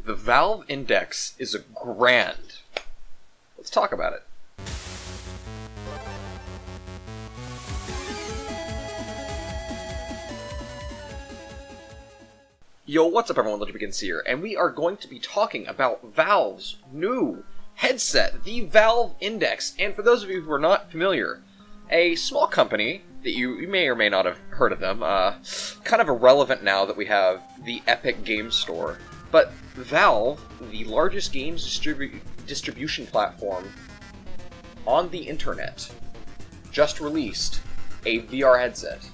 The Valve Index is a grand. Let's talk about it. Yo, what's up everyone, LegendBegins here, and we are going to be talking about Valve's new headset, the Valve Index. And for those of you who are not familiar, a small company that you may or may not have heard of them, kind of irrelevant now that we have the Epic Games Store, but Valve, the largest games distribution platform on the internet, just released a VR headset.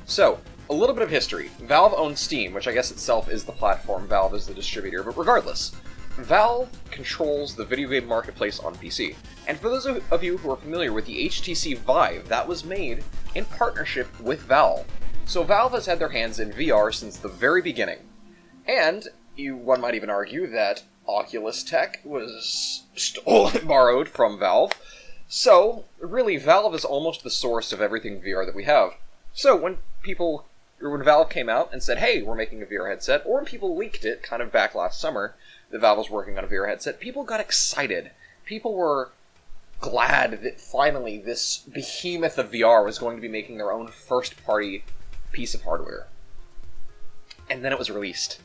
So, a little bit of history. Valve owns Steam, which I guess itself is the platform, Valve is the distributor, but regardless, Valve controls the video game marketplace on PC. And for those of you who are familiar with the HTC Vive, that was made in partnership with Valve. So Valve has had their hands in VR since the very beginning. And one might even argue that Oculus tech was borrowed from Valve. So, really, Valve is almost the source of everything VR that we have. So when Valve came out and said, hey, we're making a VR headset, or when people leaked it kind of back last summer that Valve was working on a VR headset, people got excited. People were glad that finally this behemoth of VR was going to be making their own first-party piece of hardware. And then it was released.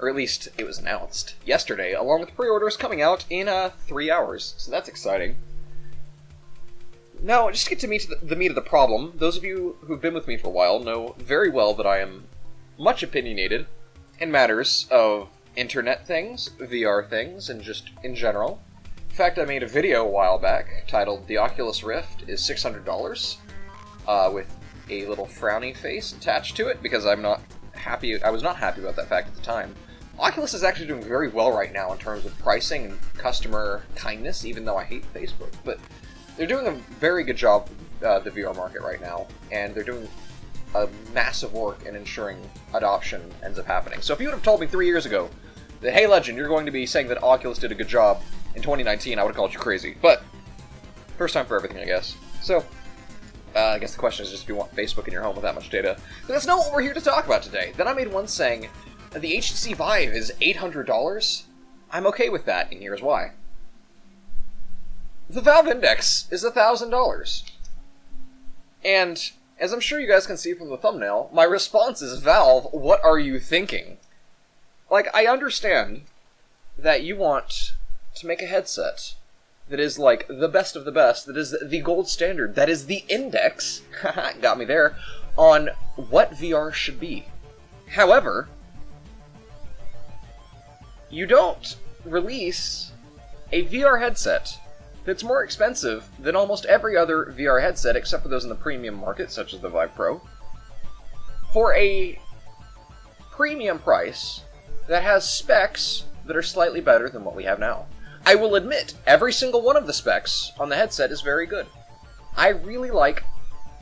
Or at least it was announced yesterday, along with pre-orders coming out in 3 hours. So that's exciting. Now, just to get to the meat of the problem, those of you who've been with me for a while know very well that I am much opinionated in matters of internet things, VR things, and just in general. In fact, I made a video a while back titled "The Oculus Rift is $600," with a little frowny face attached to it because I was not happy about that fact at the time. Oculus is actually doing very well right now in terms of pricing and customer kindness, even though I hate Facebook, but they're doing a very good job the VR market right now, and they're doing a massive work in ensuring adoption ends up happening. So if you would have told me 3 years ago that, hey Legend, you're going to be saying that Oculus did a good job in 2019, I would have called you crazy. But, first time for everything, I guess. So, I guess the question is just if you want Facebook in your home with that much data. But that's not what we're here to talk about today. Then I made one saying, the HTC Vive is $800. I'm okay with that, and here's why. The Valve Index is $1,000. And, as I'm sure you guys can see from the thumbnail, my response is, Valve, what are you thinking? Like, I understand that you want to make a headset that is, like, the best of the best, that is the gold standard, that is the index, got me there, on what VR should be. However, you don't release a VR headset that's more expensive than almost every other VR headset, except for those in the premium market, such as the Vive Pro, for a premium price that has specs that are slightly better than what we have now. I will admit, every single one of the specs on the headset is very good. I really like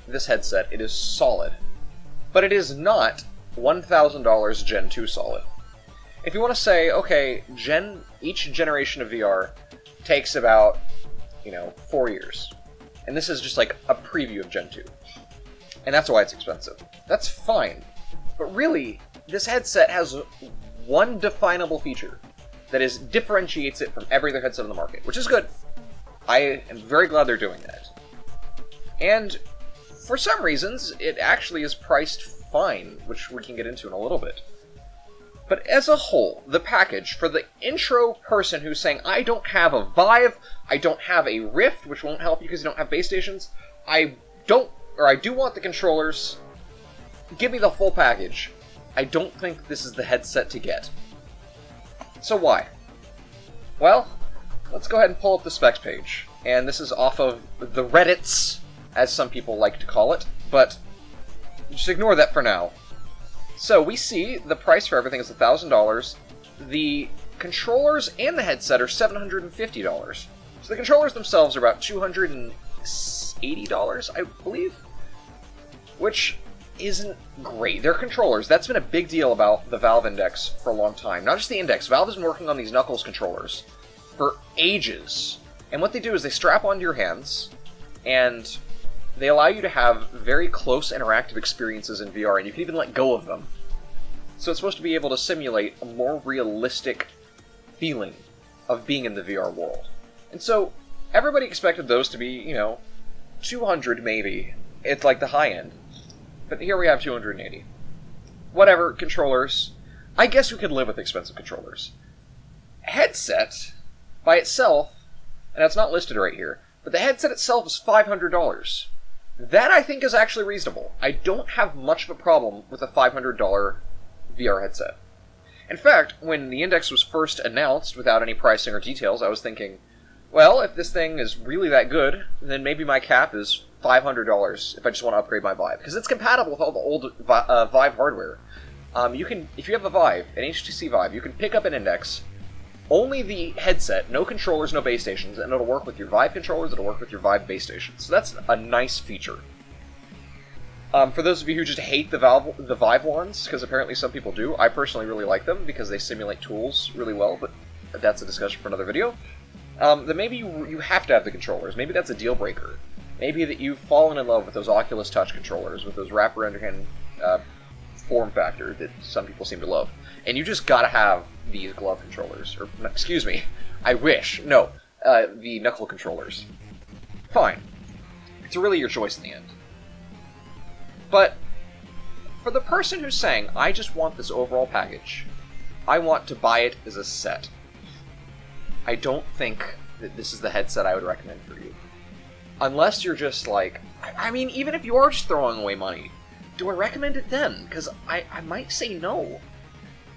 this headset. It is solid. But it is not $1,000 Gen 2 solid. If you want to say, okay, each generation of VR takes about 4 years. And this is just like a preview of Gen 2. And that's why it's expensive. That's fine. But really, this headset has one definable feature that differentiates it from every other headset on the market, which is good. I am very glad they're doing that. And for some reasons, it actually is priced fine, which we can get into in a little bit. But as a whole, the package, for the intro person who's saying, I don't have a Vive, I don't have a Rift, which won't help you because you don't have base stations, I do want the controllers, give me the full package. I don't think this is the headset to get. So why? Well, let's go ahead and pull up the specs page. And this is off of the Reddits, as some people like to call it, but just ignore that for now. So we see the price for everything is $1,000. The controllers and the headset are $750. So the controllers themselves are about $280, I believe, which isn't great. They're controllers. That's been a big deal about the Valve Index for a long time. Not just the Index. Valve has been working on these Knuckles controllers for ages. And what they do is they strap onto your hands, and they allow you to have very close interactive experiences in VR, and you can even let go of them. So it's supposed to be able to simulate a more realistic feeling of being in the VR world. And so everybody expected those to be, you know, 200 maybe. It's like the high end. But here we have 280. Whatever, controllers. I guess we could live with expensive controllers. Headset, by itself, and it's not listed right here, but the headset itself is $500. That, I think, is actually reasonable. I don't have much of a problem with a $500 VR headset. In fact, when the Index was first announced without any pricing or details, I was thinking, well, if this thing is really that good, then maybe my cap is $500 if I just want to upgrade my Vive. Because it's compatible with all the old Vive hardware. You can, if you have a Vive, an HTC Vive, you can pick up an Index, only the headset, no controllers, no base stations, and it'll work with your Vive controllers, it'll work with your Vive base stations. So that's a nice feature. For those of you who just hate the Vive ones, because apparently some people do, I personally really like them because they simulate tools really well, but that's a discussion for another video. Then maybe you have to have the controllers. Maybe that's a deal breaker. Maybe that you've fallen in love with those Oculus Touch controllers, with those wrapper underhand form factor that some people seem to love. And you just gotta have these glove controllers. Or, excuse me, I wish. No, the knuckle controllers. Fine. It's really your choice in the end. But for the person who's saying, I just want this overall package, I want to buy it as a set, I don't think that this is the headset I would recommend for you. Unless you're just like, I mean, even if you are just throwing away money, do I recommend it then? Because I might say no.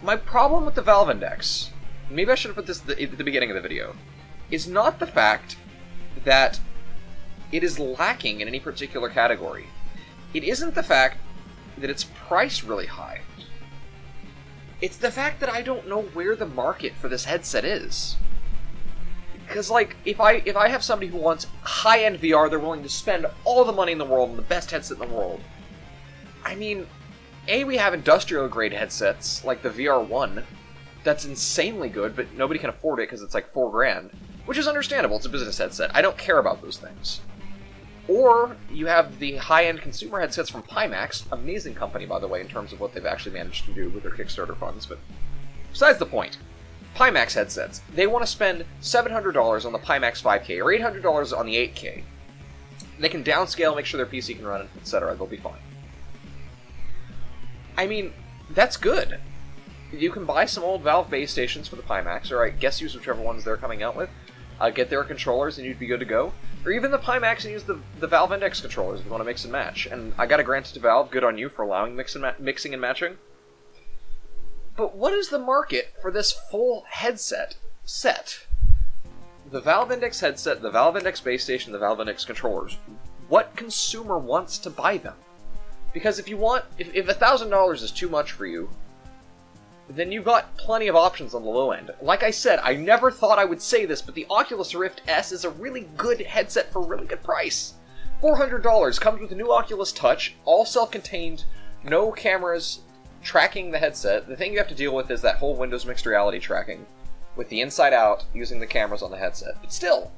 My problem with the Valve Index, maybe I should have put this at the beginning of the video, is not the fact that it is lacking in any particular category. It isn't the fact that it's priced really high. It's the fact that I don't know where the market for this headset is. Because, like, if I have somebody who wants high-end VR, they're willing to spend all the money in the world on the best headset in the world. I mean, we have industrial-grade headsets, like the VR1, that's insanely good, but nobody can afford it because it's like $4,000, which is understandable. It's a business headset. I don't care about those things. Or you have the high-end consumer headsets from Pimax, amazing company, by the way, in terms of what they've actually managed to do with their Kickstarter funds, but besides the point. Pimax headsets, they want to spend $700 on the Pimax 5K, or $800 on the 8K. They can downscale, make sure their PC can run it, etc. They'll be fine. I mean, that's good. You can buy some old Valve base stations for the Pimax, or I guess use whichever ones they're coming out with, get their controllers and you'd be good to go. Or even the Pimax and use the Valve Index controllers if you want to mix and match. And I gotta grant it to Valve, good on you for allowing mixing and matching. But what is the market for this full headset set? The Valve Index headset, the Valve Index base station, the Valve Index controllers. What consumer wants to buy them? Because if $1,000 is too much for you, then you've got plenty of options on the low end. Like I said, I never thought I would say this, but the Oculus Rift S is a really good headset for a really good price. $400, comes with a new Oculus Touch, all self-contained, no cameras tracking the headset. The thing you have to deal with is that whole Windows Mixed Reality tracking, with the inside out, using the cameras on the headset. But still,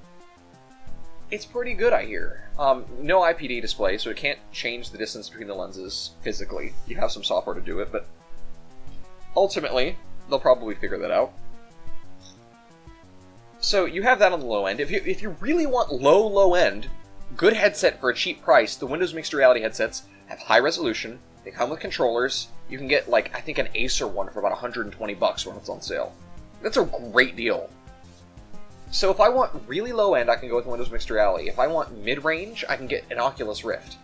it's pretty good, I hear. No IPD display, so it can't change the distance between the lenses physically. You have some software to do it, but ultimately, they'll probably figure that out. So you have that on the low end. If you really want low end, good headset for a cheap price, the Windows Mixed Reality headsets have high resolution. They come with controllers. You can get, like, I think an Acer one for about $120 when it's on sale. That's a great deal. So if I want really low end, I can go with Windows Mixed Reality. If I want mid-range, I can get an Oculus Rift.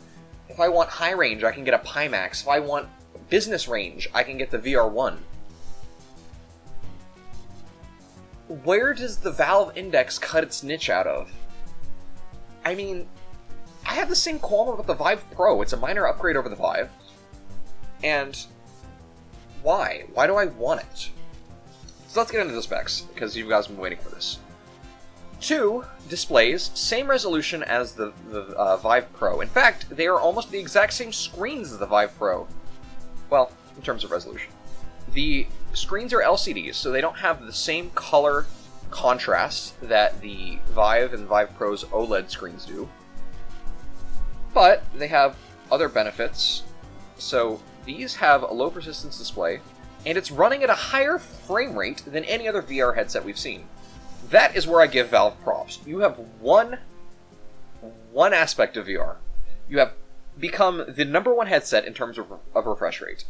If I want high range, I can get a Pimax. If I want business range, I can get the VR1. Where does the Valve Index cut its niche out of? I mean, I have the same qualm with the Vive Pro. It's a minor upgrade over the Vive. And why? Why do I want it? So let's get into the specs, because you guys have been waiting for this. 2 displays, same resolution as the Vive Pro. In fact, they are almost the exact same screens as the Vive Pro. Well, in terms of resolution. The screens are LCDs, so they don't have the same color contrast that the Vive and Vive Pro's OLED screens do. But they have other benefits. So these have a low persistence display, and it's running at a higher frame rate than any other VR headset we've seen. That is where I give Valve props. You have one aspect of VR. You have become the #1 headset in terms of refresh rate.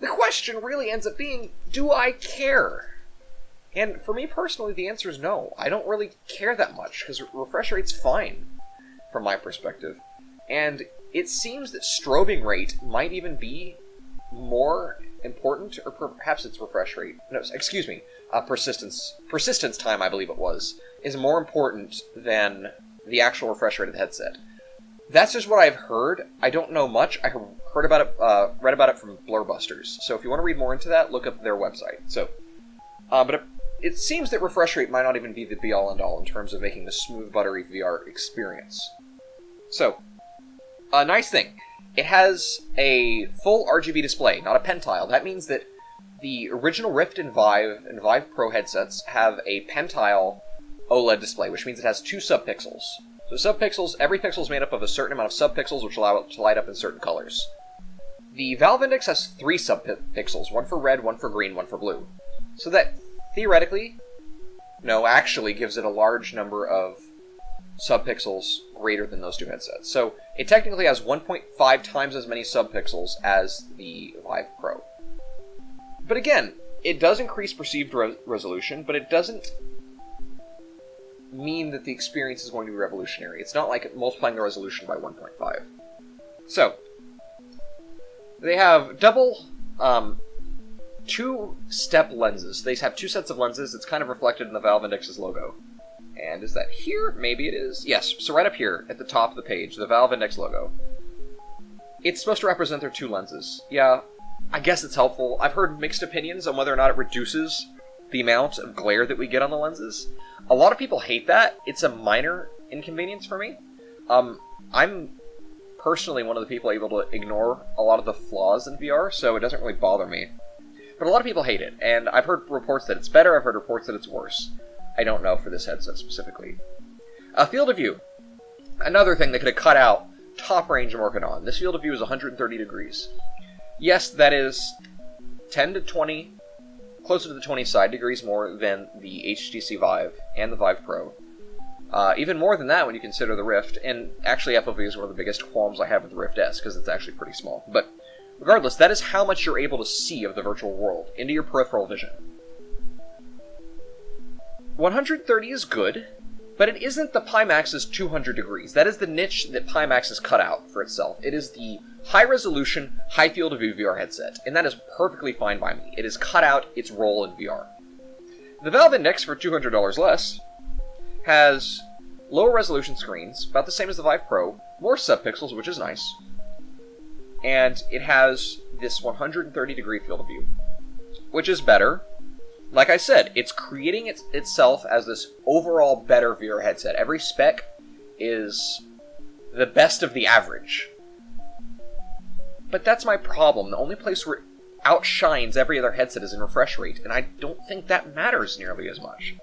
The question really ends up being, do I care? And for me personally, the answer is no. I don't really care that much, because refresh rate's fine, from my perspective. And it seems that strobing rate might even be more important, or perhaps it's refresh rate. No, excuse me, persistence time, I believe it was, is more important than the actual refresh rate of the headset. That's just what I've heard. I don't know much. I heard about it, read about it from Blurbusters. So if you want to read more into that, look up their website. So, but it seems that refresh rate might not even be the be-all and all in terms of making the smooth, buttery VR experience. So, a nice thing. It has a full RGB display, not a pen tile. That means that the original Rift and Vive Pro headsets have a pen tile OLED display, which means it has 2 subpixels. So subpixels, every pixel is made up of a certain amount of subpixels, which allow it to light up in certain colors. The Valve Index has 3 subpixels, one for red, one for green, one for blue. So that, theoretically, no, actually gives it a large number of subpixels greater than those 2 headsets. So it technically has 1.5 times as many subpixels as the Vive Pro. But again, it does increase perceived resolution, but it doesn't mean that the experience is going to be revolutionary. It's not like multiplying the resolution by 1.5. So, they have double 2-step lenses. They have 2 sets of lenses. It's kind of reflected in the Valve Index's logo. And is that here? Maybe it is. Yes, so right up here at the top of the page, the Valve Index logo. It's supposed to represent their 2 lenses. Yeah, I guess it's helpful. I've heard mixed opinions on whether or not it reduces the amount of glare that we get on the lenses. A lot of people hate that. It's a minor inconvenience for me. I'm personally one of the people able to ignore a lot of the flaws in VR, so it doesn't really bother me. But a lot of people hate it, and I've heard reports that it's better, I've heard reports that it's worse. I don't know for this headset specifically. Field of view. Another thing that could have cut out top range I'm working on. This field of view is 130 degrees. Yes, that is 10 to 20, closer to the 20 side degrees more than the HTC Vive and the Vive Pro. Even more than that when you consider the Rift, and actually FOV is one of the biggest qualms I have with the Rift S, because it's actually pretty small. But regardless, that is how much you're able to see of the virtual world, into your peripheral vision. 130 is good, but it isn't the Pimax's 200 degrees. That is the niche that Pimax has cut out for itself. It is the high-resolution, high-field of view VR headset, and that is perfectly fine by me. It has cut out its role in VR. The Valve Index, for $200 less, has lower resolution screens, about the same as the Vive Pro, more subpixels, which is nice, and it has this 130-degree field of view, which is better. Like I said, it's creating itself as this overall better VR headset. Every spec is the best of the average. But that's my problem. The only place where it outshines every other headset is in refresh rate, and I don't think that matters nearly as much.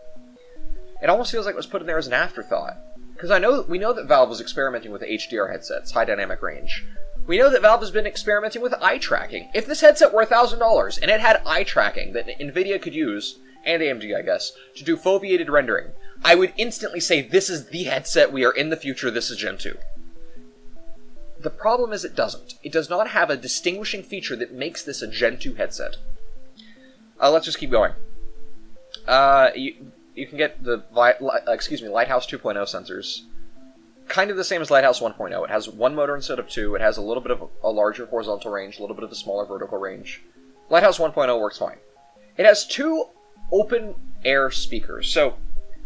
It almost feels like it was put in there as an afterthought. Because we know that Valve was experimenting with HDR headsets, high dynamic range. We know that Valve has been experimenting with eye tracking. If this headset were $1,000 and it had eye tracking that NVIDIA could use, and AMD I guess, to do foveated rendering, I would instantly say this is the headset, we are in the future, this is Gen 2. The problem is it doesn't. It does not have a distinguishing feature that makes this a Gen 2 headset. Let's just keep going. You can get the Lighthouse 2.0 sensors. Kind of the same as Lighthouse 1.0. It has 1 motor instead of 2. It has a little bit of a larger horizontal range, a little bit of a smaller vertical range. Lighthouse 1.0 works fine. It has 2 open-air speakers, so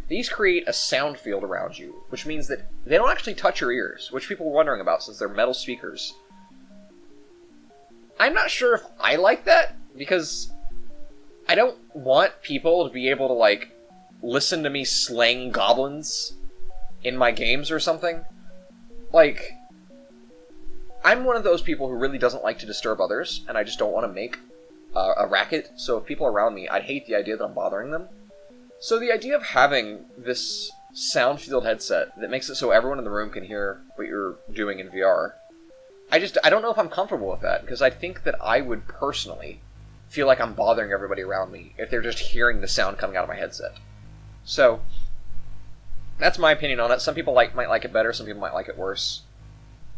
these create a sound field around you, which means that they don't actually touch your ears, which people were wondering about since they're metal speakers. I'm not sure if I like that, because I don't want people to be able to, listen to me slaying goblins in my games or something. I'm one of those people who really doesn't like to disturb others, and I just don't want to make a racket, so if people are around me, I'd hate the idea that I'm bothering them. So the idea of having this sound field headset that makes it so everyone in the room can hear what you're doing in VR, I don't know if I'm comfortable with that, because I think that I would personally feel like I'm bothering everybody around me if they're just hearing the sound coming out of my headset. So, that's my opinion on it. Some people might like it better, some people might like it worse.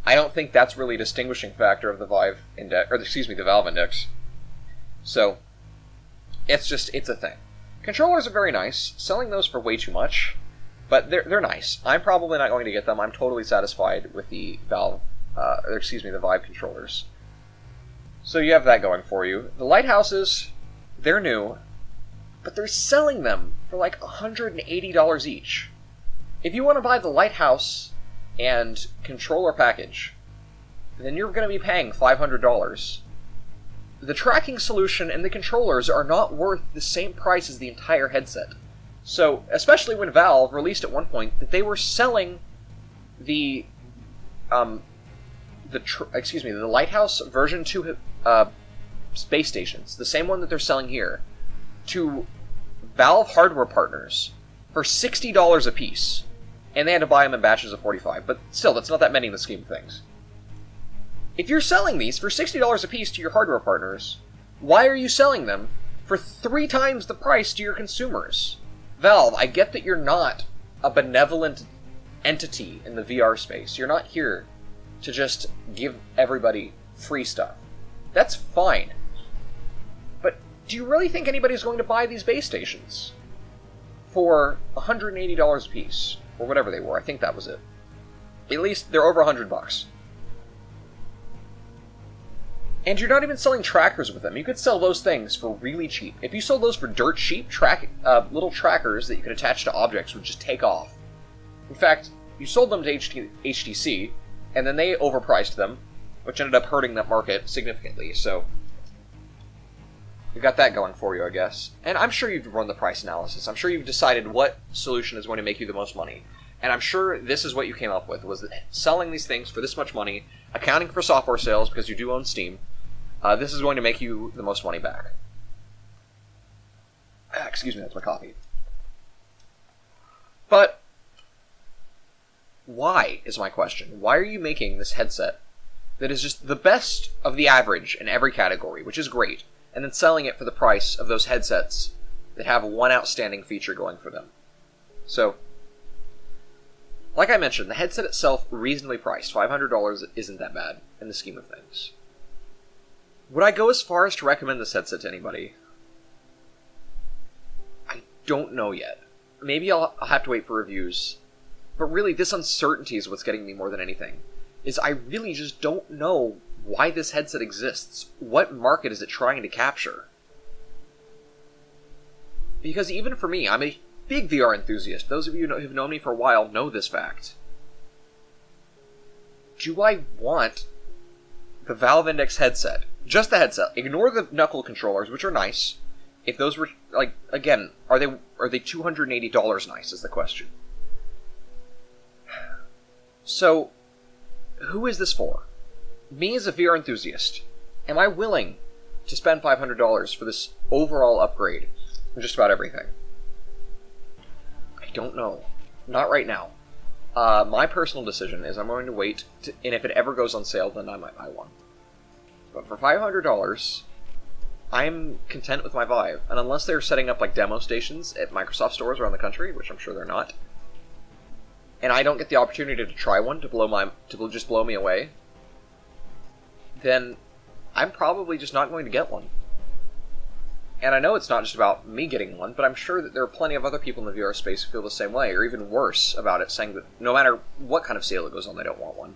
I don't think that's really a distinguishing factor of the Valve Index. So, it's a thing. Controllers are very nice. Selling those for way too much, but they're nice. I'm probably not going to get them. I'm totally satisfied with the the Vive controllers. So you have that going for you. The lighthouses, they're new, but they're selling them for like $180 each. If you want to buy the lighthouse and controller package, then you're going to be paying $500. The tracking solution and the controllers are not worth the same price as the entire headset. So, especially when Valve released at one point that they were selling the Lighthouse version 2 space stations, the same one that they're selling here, to Valve hardware partners for $60 a piece. And they had to buy them in batches of 45, but still, that's not that many in the scheme of things. If you're selling these for $60 a piece to your hardware partners, why are you selling them for 3 times the price to your consumers? Valve, I get that you're not a benevolent entity in the VR space. You're not here to just give everybody free stuff. That's fine. But do you really think anybody's going to buy these base stations for $180 a piece? Or whatever they were. I think that was it. At least they're over $100. And you're not even selling trackers with them. You could sell those things for really cheap. If you sold those for dirt cheap, little trackers that you could attach to objects would just take off. In fact, you sold them to HTC, and then they overpriced them, which ended up hurting that market significantly, so you've got that going for you, I guess. And I'm sure you've run the price analysis. I'm sure you've decided what solution is going to make you the most money. And I'm sure this is what you came up with, was that selling these things for this much money, accounting for software sales, because you do own Steam, this is going to make you the most money back. Excuse me, that's my coffee. But why, is my question. Why are you making this headset that is just the best of the average in every category, which is great, and then selling it for the price of those headsets that have one outstanding feature going for them? So, like I mentioned, the headset itself, reasonably priced. $500 isn't that bad in the scheme of things. Would I go as far as to recommend this headset to anybody? I don't know yet. Maybe I'll have to wait for reviews. But really, this uncertainty is what's getting me more than anything. Is I really just don't know why this headset exists. What market is it trying to capture? Because even for me, I'm a big VR enthusiast. Those of you who've known me for a while know this fact. Do I want the Valve Index headset? Just the headset. Ignore the knuckle controllers, which are nice. If those were, like, again, are they $280 nice is the question. So, who is this for? Me as a VR enthusiast, am I willing to spend $500 for this overall upgrade in just about everything? I don't know. Not right now. My personal decision is I'm going to wait, and if it ever goes on sale, then I might buy one. But for $500, I'm content with my Vive. And unless they're setting up like demo stations at Microsoft stores around the country, which I'm sure they're not, and I don't get the opportunity to try one to just blow me away, then I'm probably just not going to get one. And I know it's not just about me getting one, but I'm sure that there are plenty of other people in the VR space who feel the same way, or even worse about it, saying that no matter what kind of sale it goes on, they don't want one.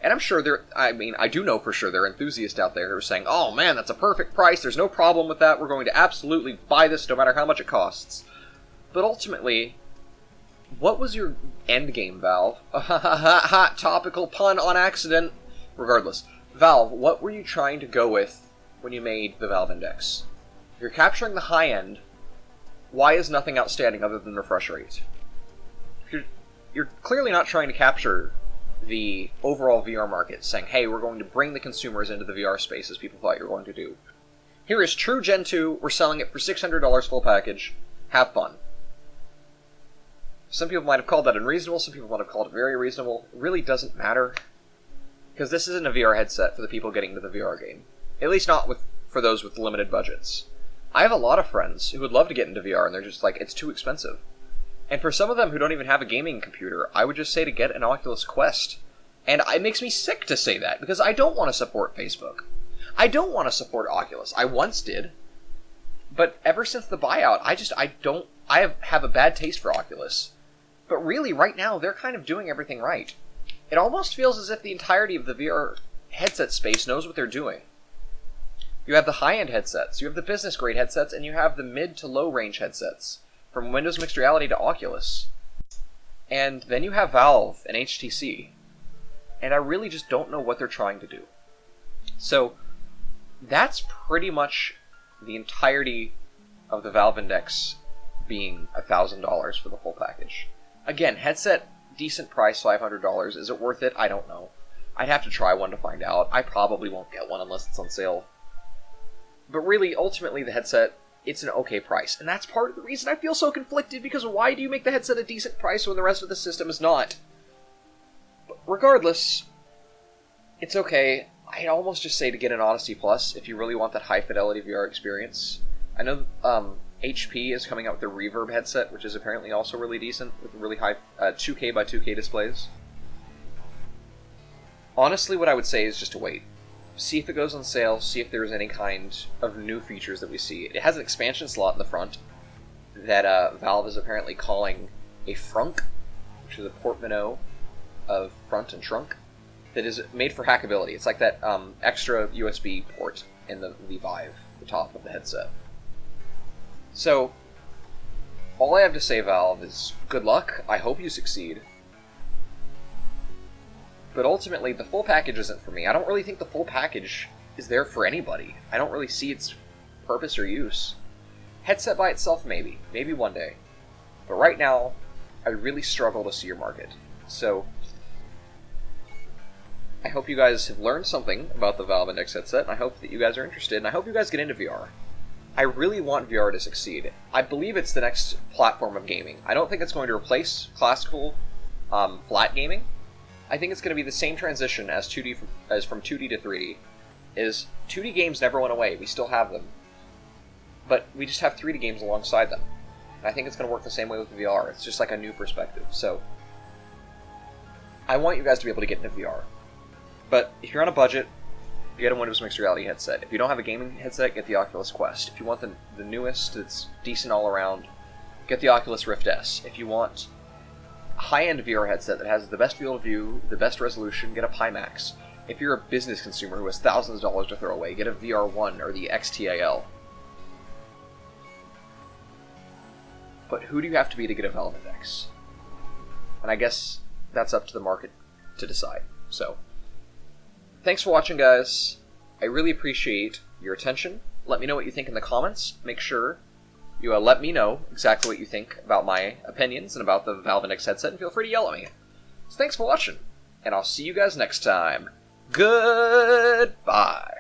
And I'm sure I do know for sure there are enthusiasts out there who are saying, oh man, that's a perfect price, there's no problem with that, we're going to absolutely buy this no matter how much it costs. But ultimately, what was your end game, Valve? Topical pun on accident. Regardless, Valve, what were you trying to go with when you made the Valve Index? If you're capturing the high end, why is nothing outstanding other than refresh rate? You're clearly not trying to capture the overall VR market, saying, hey, we're going to bring the consumers into the VR space as people thought you were going to do. Here is true Gen 2, we're selling it for $600 full package, have fun. Some people might have called that unreasonable, some people might have called it very reasonable. It really doesn't matter, because this isn't a VR headset for the people getting into the VR game. At least not for those with limited budgets. I have a lot of friends who would love to get into VR, and they're just like, it's too expensive. And for some of them who don't even have a gaming computer, I would just say to get an Oculus Quest. And it makes me sick to say that, because I don't want to support Facebook. I don't want to support Oculus. I once did. But ever since the buyout, I have a bad taste for Oculus. But really, right now, they're kind of doing everything right. It almost feels as if the entirety of the VR headset space knows what they're doing. You have the high-end headsets, you have the business-grade headsets, and you have the mid to low-range headsets, from Windows Mixed Reality to Oculus. And then you have Valve and HTC. And I really just don't know what they're trying to do. So, that's pretty much the entirety of the Valve Index being $1,000 for the full package. Again, headset, decent price, $500. Is it worth it? I don't know. I'd have to try one to find out. I probably won't get one unless it's on sale. But really, ultimately, the headset, it's an okay price. And that's part of the reason I feel so conflicted, because why do you make the headset a decent price when the rest of the system is not? But regardless, it's okay. I'd almost just say to get an Odyssey Plus if you really want that high-fidelity VR experience. I know HP is coming out with the Reverb headset, which is apparently also really decent, with really high 2K by 2K displays. Honestly, what I would say is just to wait. See if it goes on sale, see if there's any kind of new features that we see. It has an expansion slot in the front that Valve is apparently calling a frunk, which is a portmanteau of front and trunk, that is made for hackability. It's like that extra USB port in the Vive, the top of the headset. So, all I have to say, Valve, is good luck. I hope you succeed. But ultimately, the full package isn't for me. I don't really think the full package is there for anybody. I don't really see its purpose or use. Headset by itself, maybe. Maybe one day. But right now, I really struggle to see your market. So, I hope you guys have learned something about the Valve Index headset, and I hope that you guys are interested, and I hope you guys get into VR. I really want VR to succeed. I believe it's the next platform of gaming. I don't think it's going to replace classical flat gaming. I think it's going to be the same transition as from 2D to 3D. Is 2D games never went away, we still have them. But we just have 3D games alongside them. And I think it's going to work the same way with VR. It's just like a new perspective. So, I want you guys to be able to get into VR. But if you're on a budget, get a Windows Mixed Reality headset. If you don't have a gaming headset, get the Oculus Quest. If you want the newest, that's decent all around, get the Oculus Rift S. If you want a high-end VR headset that has the best field of view, the best resolution, get a Pimax. If you're a business consumer who has thousands of dollars to throw away, get a VR1 or the XTAL. But who do you have to be to get a Valve Index? And I guess that's up to the market to decide. So, thanks for watching, guys. I really appreciate your attention. Let me know what you think in the comments. Make sure you let me know exactly what you think about my opinions and about the Valve Index headset, and feel free to yell at me. So thanks for watching, and I'll see you guys next time. Goodbye.